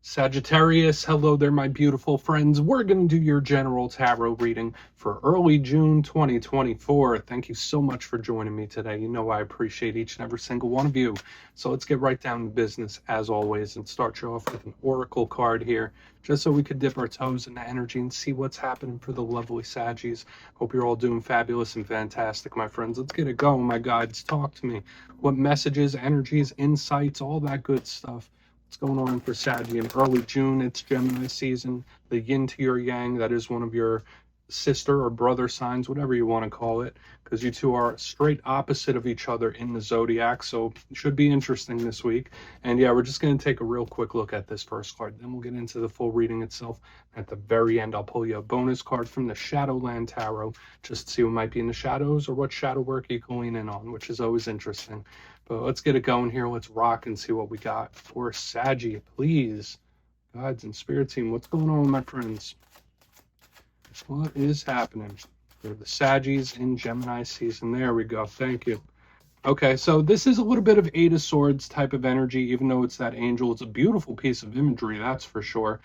Sagittarius, hello there, my beautiful friends. We're going to do your general tarot reading for early June 2024. Thank you so much for joining me today. You know I appreciate each and every single one of you. So let's get right down to business, as always, and start you off with an oracle card here, just so we could dip our toes in the energy and see what's happening for the lovely Saggies. Hope you're all doing fabulous and fantastic, my friends. Let's get it going, my guides. Talk to me. What messages, energies, insights, all that good stuff. What's going on for Saggy in early June? It's Gemini season, the yin to your yang. That is one of your sister or brother signs, whatever you want to call it, because you two are straight opposite of each other in the zodiac. So it should be interesting this week. And yeah, we're just going to take a real quick look at this first card. Then we'll get into the full reading itself. At the very end, I'll pull you a bonus card from the Shadowland Tarot, just to see what might be in the shadows or what shadow work you can lean in on, which is always interesting. But let's get it going here. Let's rock and see what we got for Saggy, please. Guides and spirit team, what's going on, my friends? What is happening for the Saggies in Gemini season? There we go. Thank you. Okay, so this is a little bit of Eight of Swords type of energy, even though it's that angel. It's a beautiful piece of imagery, that's for sure.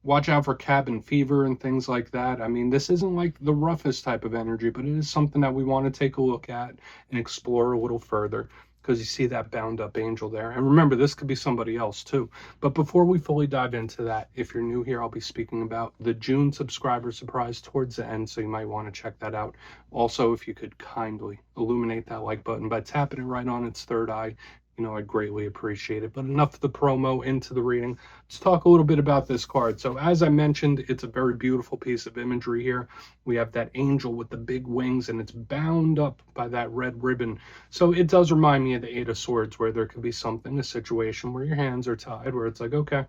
Watch out for cabin fever and things like that. I mean, this isn't like the roughest type of energy, but it is something that we want to take a look at and explore a little further, because you see that bound up angel there. And remember, this could be somebody else too. But before we fully dive into that, if you're new here, I'll be speaking about the June subscriber surprise towards the end, so you might want to check that out. Also, if you could kindly illuminate that like button by tapping it right on its third eye, you know, I'd greatly appreciate it. But enough of the promo, into the reading. Let's talk a little bit about this card. So as I mentioned, it's a very beautiful piece of imagery here. We have that angel with the big wings, and it's bound up by that red ribbon. So it does remind me of the Eight of Swords, where there could be something, a situation where your hands are tied, where it's like, okay,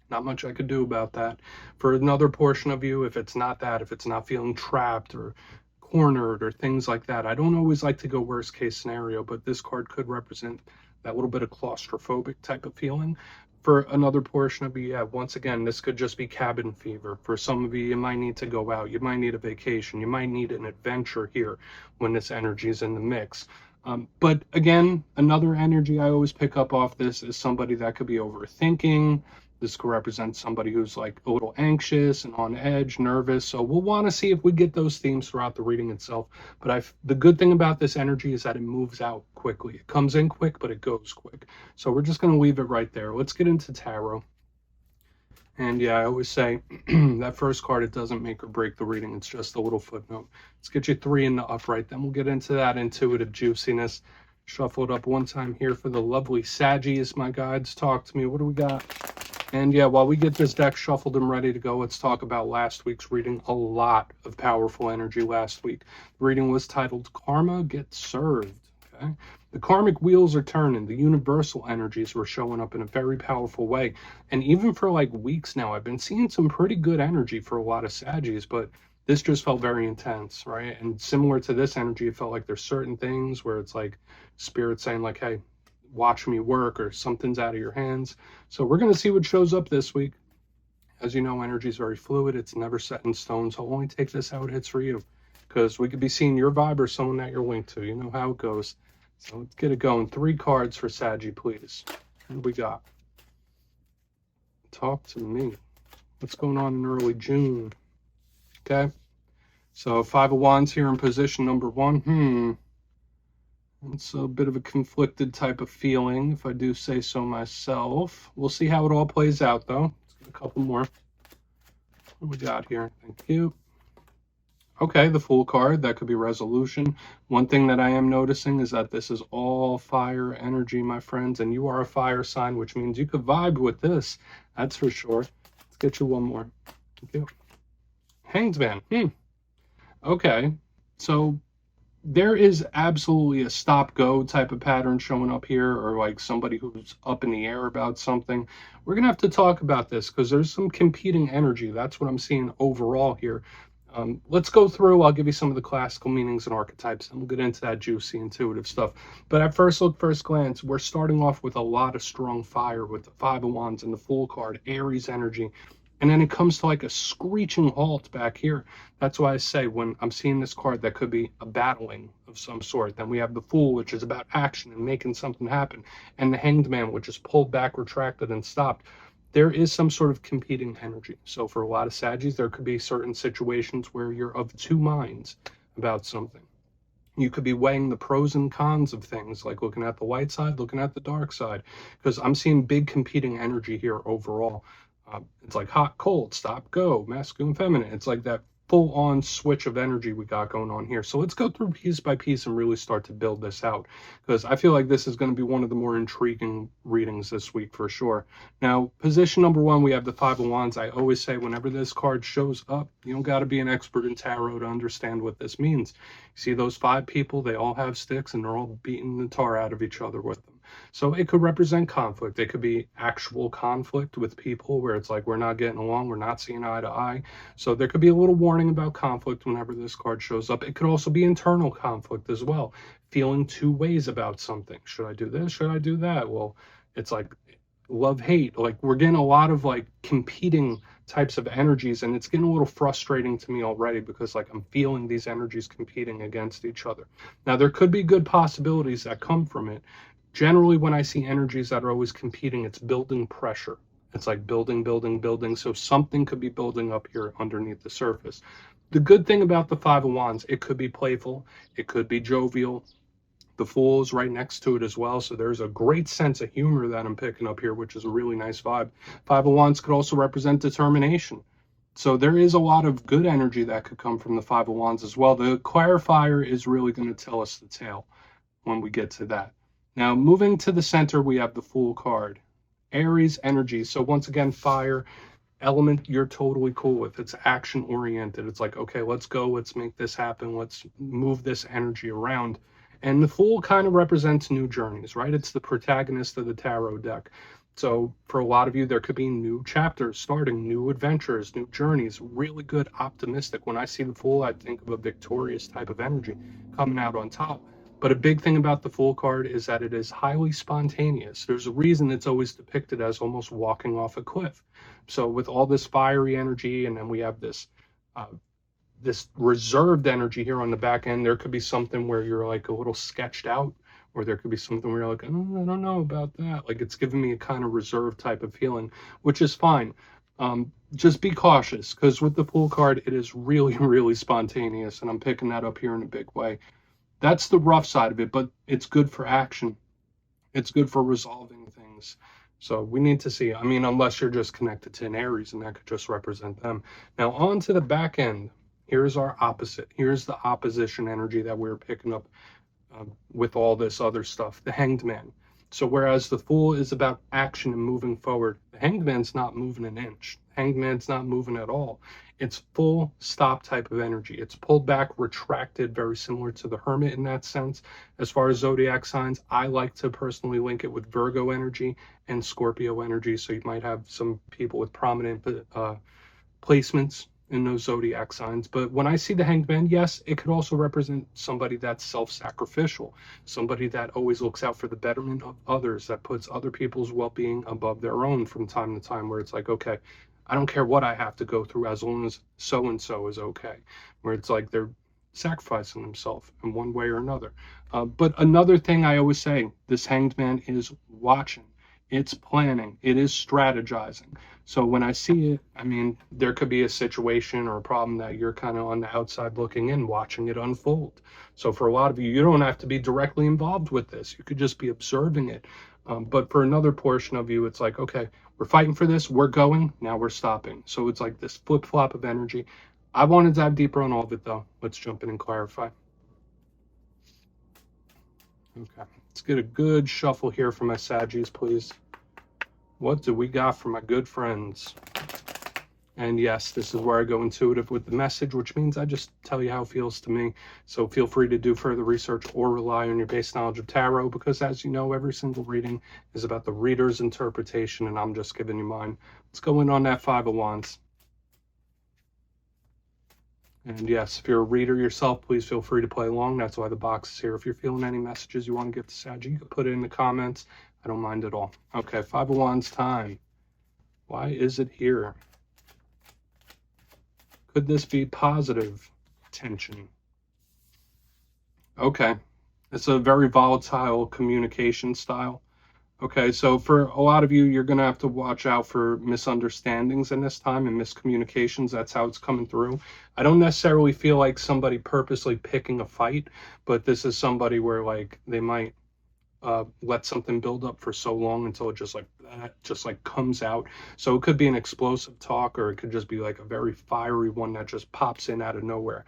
not much I could do about that. For another portion of you, if it's not that, if it's not feeling trapped or cornered or things like that, I don't always like to go worst case scenario, but this card could represent that little bit of claustrophobic type of feeling. For another portion of you, yeah, once again, this could just be cabin fever. For some of you, you might need to go out. You might need a vacation. You might need an adventure here when this energy is in the mix. But again, another energy I always pick up off this is somebody that could be overthinking. This could represent somebody who's like a little anxious and on edge, nervous. So we'll want to see if we get those themes throughout the reading itself. But the good thing about this energy is that it moves out quickly. It comes in quick, but it goes quick. So we're just going to leave it right there. Let's get into tarot. And yeah, I always say that first card, it doesn't make or break the reading. It's just a little footnote. Let's get you 3 in the upright. Then we'll get into that intuitive juiciness. Shuffle it up one time here for the lovely Saggies, my guides. Talk to me. What do we got? And yeah, while we get this deck shuffled and ready to go, let's talk about last week's reading. A lot of powerful energy last week. The reading was titled Karma Gets Served. Okay? The karmic wheels are turning. The universal energies were showing up in a very powerful way. And even for like weeks now, I've been seeing some pretty good energy for a lot of Saggies, but this just felt very intense, right? And similar to this energy, it felt like there's certain things where it's like spirit saying like, hey, watch me work, or something's out of your hands. So we're going to see what shows up this week. As you know, energy is very fluid. It's never set in stone. So only take this how it hits for you, because we could be seeing your vibe or someone that you're linked to. You know how it goes. So let's get it going. 3 cards for Saggy, please. What do we got? Talk to me. What's going on in early June? Okay. So 5 of Wands here in position number 1. It's a bit of a conflicted type of feeling, if I do say so myself. We'll see how it all plays out, though. Let's get a couple more. What we got here? Thank you. Okay, the Fool card. That could be resolution. One thing that I am noticing is that this is all fire energy, my friends, and you are a fire sign, which means you could vibe with this. That's for sure. Let's get you one more. Thank you. Hanged Man. Okay, so there is absolutely a stop-go type of pattern showing up here, or like somebody who's up in the air about something. We're going to have to talk about this because there's some competing energy. That's what I'm seeing overall here. Let's go through. I'll give you some of the classical meanings and archetypes, and we'll get into that juicy, intuitive stuff. But at first look, first glance, we're starting off with a lot of strong fire with the 5 of Wands and the Fool card, Aries energy. and then it comes to like a screeching halt back here. That's why I say when I'm seeing this card, that could be a battling of some sort. Then we have the Fool, which is about action and making something happen, and the Hanged Man, which is pulled back, retracted, and stopped. There is some sort of competing energy. So for a lot of Saggies, there could be certain situations where you're of two minds about something. You could be weighing the pros and cons of things, like looking at the light side, looking at the dark side, because I'm seeing big competing energy here overall. It's like hot, cold, stop, go, masculine, feminine. It's like that full-on switch of energy we got going on here. So let's go through piece by piece and really start to build this out, because I feel like this is going to be one of the more intriguing readings this week for sure. Now, position number one, we have the Five of Wands. I always say whenever this card shows up, you don't got to be an expert in tarot to understand what this means. You see those five people, they all have sticks and they're all beating the tar out of each other with them. So it could represent conflict. It could be actual conflict with people where it's like we're not getting along, we're not seeing eye to eye. So there could be a little warning about conflict whenever this card shows up. It could also be internal conflict as well, feeling two ways about something. Should I do this? Should I do that? Well, it's like love, hate. Like we're getting a lot of like competing types of energies, and it's getting a little frustrating to me already because like I'm feeling these energies competing against each other. Now there could be good possibilities that come from it. Generally, when I see energies that are always competing, it's building pressure. It's like building, building, building. So something could be building up here underneath the surface. The good thing about the Five of Wands, it could be playful, it could be jovial. The Fool is right next to it as well. So there's a great sense of humor that I'm picking up here, which is a really nice vibe. Five of Wands could also represent determination. So there is a lot of good energy that could come from the Five of Wands as well. The clarifier is really going to tell us the tale when we get to that. Now, moving to the center, we have the Fool card. Aries energy. So once again, fire element you're totally cool with. It's action oriented. It's like, okay, let's go. Let's make this happen. Let's move this energy around. And the Fool kind of represents new journeys, right? It's the protagonist of the tarot deck. So for a lot of you, there could be new chapters starting, new adventures, new journeys, really good, optimistic. When I see the Fool, I think of a victorious type of energy coming out on top. But a big thing about the Fool card is that it is highly spontaneous. There's a reason it's always depicted as almost walking off a cliff. So with all this fiery energy, and then we have this this reserved energy here on the back end, there could be something where you're like a little sketched out, or there could be something where you're like, oh, I don't know about that. Like it's giving me a kind of reserved type of feeling, which is fine. Just be cautious, because with the Fool card, it is really, really spontaneous, and I'm picking that up here in a big way. That's the rough side of it, but it's good for action. It's good for resolving things. So we need to see, I mean, unless you're just connected to an Aries, and that could just represent them. Now on to the back end. Here's our opposite. Here's the opposition energy that we're picking up with all this other stuff, the Hanged Man. So whereas the Fool is about action and moving forward, the Hanged Man's not moving an inch. The Hanged Man's not moving at all. It's full stop type of energy. It's pulled back, retracted, very similar to the Hermit in that sense. As far as zodiac signs, I like to personally link it with Virgo energy and Scorpio energy. So you might have some people with prominent placements in those zodiac signs. But when I see the Hanged Man, yes, it could also represent somebody that's self-sacrificial, somebody that always looks out for the betterment of others, that puts other people's well-being above their own from time to time, where it's like, okay, I don't care what I have to go through as long as so-and-so is okay, where it's like they're sacrificing themselves in one way or another. But another thing I always say, this Hanged Man is watching. It's planning. It is strategizing. So when I see it, I mean, there could be a situation or a problem that you're kind of on the outside looking in, watching it unfold. So for a lot of you, you don't have to be directly involved with this. You could just be observing it. But for another portion of you, it's like, okay, we're fighting for this. We're going. Now we're stopping. So it's like this flip-flop of energy. I want to dive deeper on all of it, though. Let's jump in and clarify. Okay, let's get a good shuffle here for my Saggies, please. What do we got for my good friends? And yes, this is where I go intuitive with the message, which means I just tell you how it feels to me. So feel free to do further research or rely on your base knowledge of tarot, because as you know, every single reading is about the reader's interpretation, and I'm just giving you mine. Let's go in on that Five of Wands. And yes, if you're a reader yourself, please feel free to play along. That's why the box is here. If you're feeling any messages you want to give to Saggy, you can put it in the comments. I don't mind at all. Okay, Five of Wands time. Why is it here? Could this be positive tension? Okay. It's a very volatile communication style. Okay, so for a lot of you, you're going to have to watch out for misunderstandings in this time and miscommunications. That's how it's coming through. I don't necessarily feel like somebody purposely picking a fight, but this is somebody where like they might let something build up for so long until it just like comes out. So it could be an explosive talk, or it could just be like a very fiery one that just pops in out of nowhere.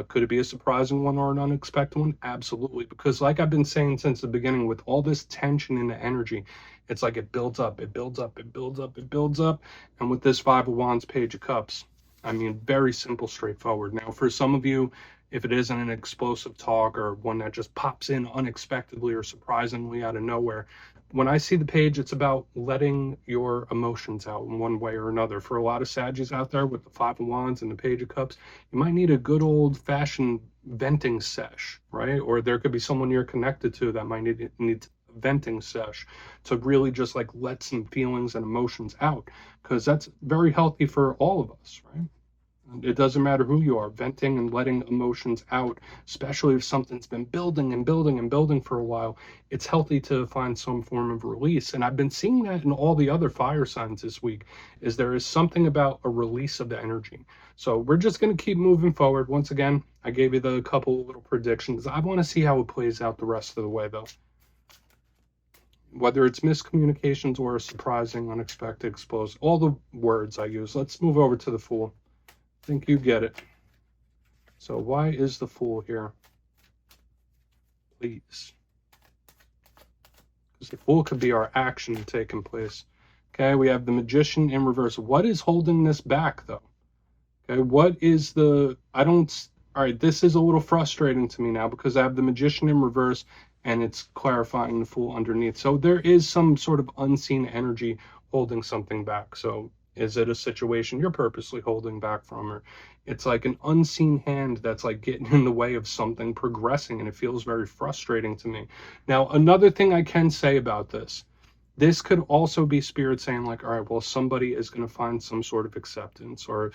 Could it be a surprising one or an unexpected one? Absolutely, because like I've been saying since the beginning, with all this tension in the energy, it's like it builds up, it builds up, it builds up, it builds up. And with this Five of Wands, Page of Cups, I mean, very simple, straightforward. Now, for some of you, if it isn't an explosive talk or one that just pops in unexpectedly or surprisingly out of nowhere, when I see the page, it's about letting your emotions out in one way or another. For a lot of Saggies out there with the Five of Wands and the Page of Cups, you might need a good old-fashioned venting sesh, right? Or there could be someone you're connected to that might need a venting sesh to really just like let some feelings and emotions out, because that's very healthy for all of us, right? It doesn't matter who you are, venting and letting emotions out, especially if something's been building and building and building for a while. It's healthy to find some form of release. And I've been seeing that in all the other fire signs this week, is there is something about a release of the energy. So we're just going to keep moving forward. Once again, I gave you the couple little predictions. I want to see how it plays out the rest of the way, though. Whether it's miscommunications or a surprising, unexpected, explosive, all the words I use. Let's move over to the Fool. I think you get it. So why is the Fool here? Please. Because the Fool could be our action taking place. Okay, we have the Magician in reverse. What is holding this back, though? Okay, what is the... all right, this is a little frustrating to me now because I have the Magician in reverse and it's clarifying the Fool underneath. So there is some sort of unseen energy holding something back. So is it a situation you're purposely holding back from, or it's like an unseen hand that's like getting in the way of something progressing, and it feels very frustrating to me. Now, another thing I can say about this could also be Spirit saying like, all right, well, somebody is going to find some sort of acceptance. Or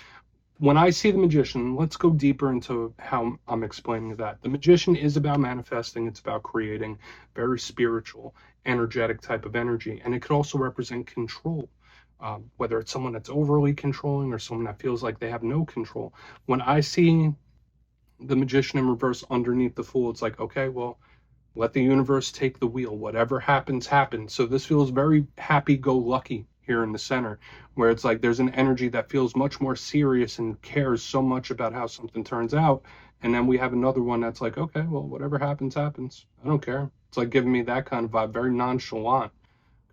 when I see the Magician, let's go deeper into how I'm explaining that. The Magician is about manifesting. It's about creating, very spiritual, energetic type of energy. And it could also represent control. Whether it's someone that's overly controlling or someone that feels like they have no control. When I see the Magician in reverse underneath the Fool, it's like, okay, well, let the universe take the wheel. Whatever happens, happens. So this feels very happy-go-lucky here in the center, where it's like there's an energy that feels much more serious and cares so much about how something turns out. And then we have another one that's like, okay, well, whatever happens, happens. I don't care. It's like giving me that kind of vibe, very nonchalant.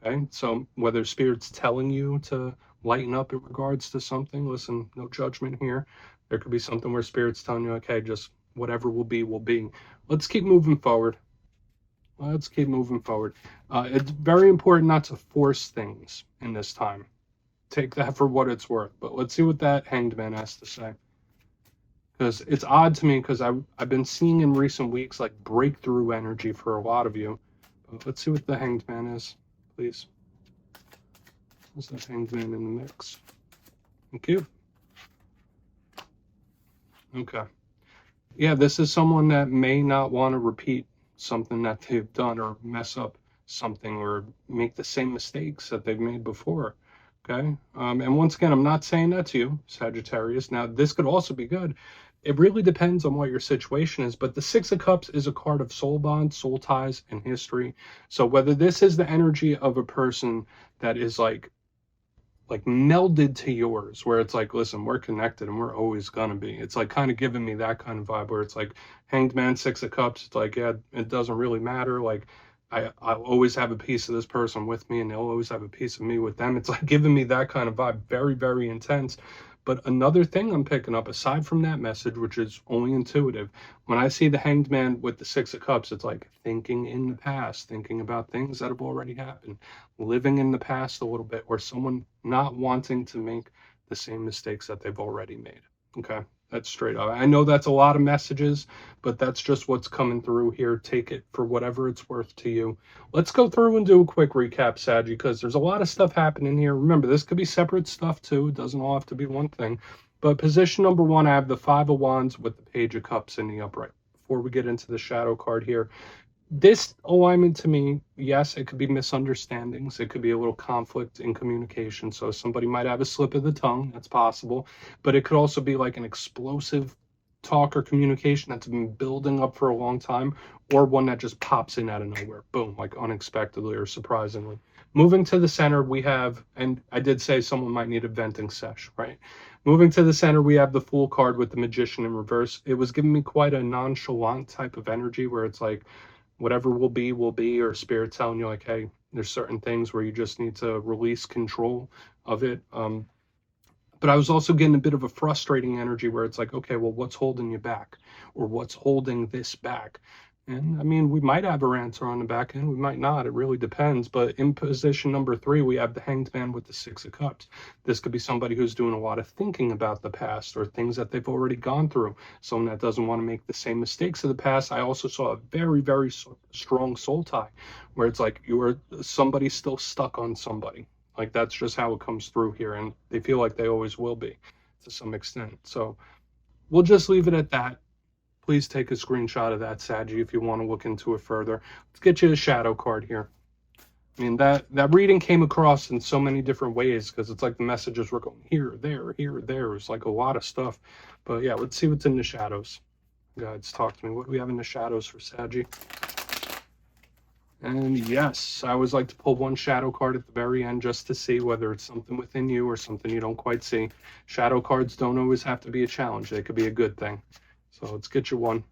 Okay, so whether Spirit's telling you to lighten up in regards to something, listen, no judgment here. There could be something where Spirit's telling you, okay, just whatever will be, will be. Let's keep moving forward. Let's keep moving forward. It's very important not to force things in this time. Take that for what it's worth. But let's see what that Hanged Man has to say. Because it's odd to me, because I've been seeing in recent weeks like breakthrough energy for a lot of you. But let's see what the Hanged Man is. Please. There's that Hanged Man in the mix. Thank you. Okay. Yeah, this is someone that may not want to repeat something that they've done, or mess up something, or make the same mistakes that they've made before. Okay. And once again, I'm not saying that to you, Sagittarius. Now, this could also be good. It really depends on what your situation is, but the Six of Cups is a card of soul bonds, soul ties, and history. So whether this is the energy of a person that is like melded to yours, where it's like, listen, we're connected and we're always gonna be. It's like kind of giving me that kind of vibe where it's like Hanged Man, Six of Cups. It's like, yeah, it doesn't really matter. Like I'll always have a piece of this person with me and they'll always have a piece of me with them. It's like giving me that kind of vibe, very, very intense. But another thing I'm picking up, aside from that message, which is only intuitive, when I see the Hanged Man with the Six of Cups, it's like thinking in the past, thinking about things that have already happened, living in the past a little bit, or someone not wanting to make the same mistakes that they've already made. Okay, that's straight up. I know that's a lot of messages, but that's just what's coming through here. Take it for whatever it's worth to you. Let's go through and do a quick recap, Saggy, because there's a lot of stuff happening here. Remember, this could be separate stuff too. It doesn't all have to be one thing. But position number 1, I have the Five of Wands with the Page of Cups in the upright. Before we get into the shadow card here, this alignment to me, yes, it could be misunderstandings. It could be a little conflict in communication. So somebody might have a slip of the tongue. That's possible. But it could also be like an explosive talk or communication that's been building up for a long time, or one that just pops in out of nowhere. Boom, like unexpectedly or surprisingly. Moving to the center, we have, and I did say someone might need a venting sesh, right? Moving to the center, we have the Fool card with the Magician in reverse. It was giving me quite a nonchalant type of energy where it's like, whatever will be, or Spirit telling you like, hey, there's certain things where you just need to release control of it. But I was also getting a bit of a frustrating energy where it's like, okay, well, what's holding you back, or what's holding this back? And I mean, we might have our answer on the back end, we might not. It really depends. But in position number 3, we have the Hanged Man with the Six of Cups. This could be somebody who's doing a lot of thinking about the past or things that they've already gone through. Someone that doesn't want to make the same mistakes of the past. I also saw a very, very strong soul tie where it's like you are somebody still stuck on somebody. Like that's just how it comes through here. And they feel like they always will be to some extent. So we'll just leave it at that. Please take a screenshot of that, Saggy, if you want to look into it further. Let's get you a shadow card here. I mean, that reading came across in so many different ways because it's like the messages were going here, there, here, there. It's like a lot of stuff. But yeah, let's see what's in the shadows. Guys, talk to me. What do we have in the shadows for Saggy? And yes, I always like to pull one shadow card at the very end just to see whether it's something within you or something you don't quite see. Shadow cards don't always have to be a challenge. They could be a good thing. So let's get you one.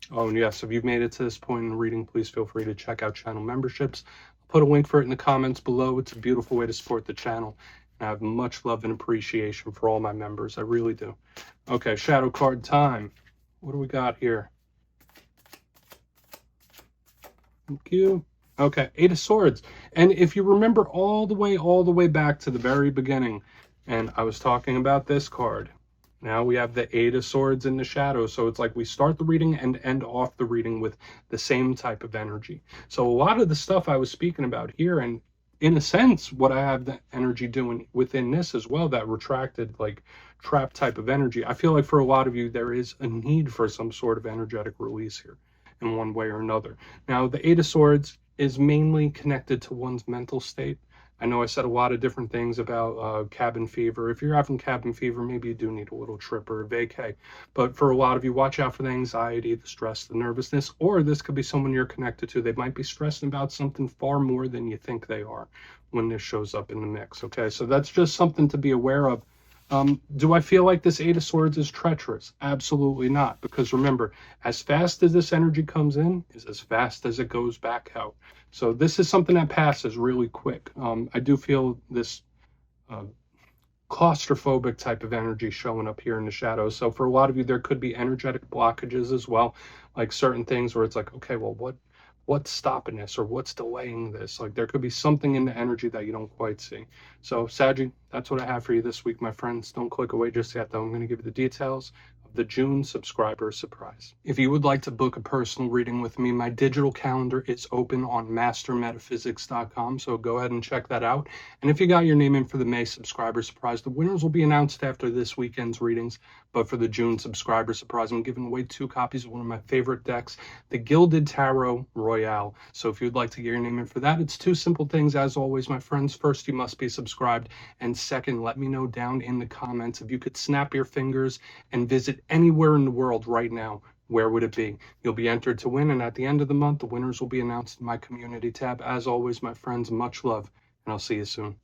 Oh, and yes, if you've made it to this point in the reading, please feel free to check out channel memberships. I'll put a link for it in the comments below. It's a beautiful way to support the channel. And I have much love and appreciation for all my members. I really do. Okay, shadow card time. What do we got here? Thank you. Okay, Eight of Swords. And if you remember all the way back to the very beginning, and I was talking about this card. Now we have the Eight of Swords in the shadow. So it's like we start the reading and end off the reading with the same type of energy. So a lot of the stuff I was speaking about here, and in a sense, what I have the energy doing within this as well, that retracted, like trap type of energy. I feel like for a lot of you, there is a need for some sort of energetic release here in one way or another. Now, the Eight of Swords is mainly connected to one's mental state. I know I said a lot of different things about cabin fever. If you're having cabin fever, maybe you do need a little trip or a vacay. But for a lot of you, watch out for the anxiety, the stress, the nervousness, or this could be someone you're connected to. They might be stressing about something far more than you think they are when this shows up in the mix, okay? So that's just something to be aware of. Do I feel like this Eight of Swords is treacherous? Absolutely not. Because remember, as fast as this energy comes in is as fast as it goes back out. So this is something that passes really quick. I do feel this claustrophobic type of energy showing up here in the shadows. So for a lot of you, there could be energetic blockages as well, like certain things where it's like, okay, well, what's stopping this, or what's delaying this? Like there could be something in the energy that you don't quite see. So Saggy, that's what I have for you this week, my friends. Don't click away just yet, though. I'm going to give you the details of the June subscriber surprise. If you would like to book a personal reading with me, my digital calendar is open on mastermetaphysics.com, so go ahead and check that out. And if you got your name in for the May subscriber surprise, the winners will be announced after this weekend's readings. But for the June subscriber surprise, I'm giving away 2 copies of one of my favorite decks, the Gilded Tarot Royale. So if you'd like to get your name in for that, it's 2 simple things as always, my friends. First, you must be subscribed, and second, let me know down in the comments if you could snap your fingers and visit anywhere in the world right now, where would it be? You'll be entered to win, and at the end of the month, the winners will be announced in my community tab. As always, my friends, much love, and I'll see you soon.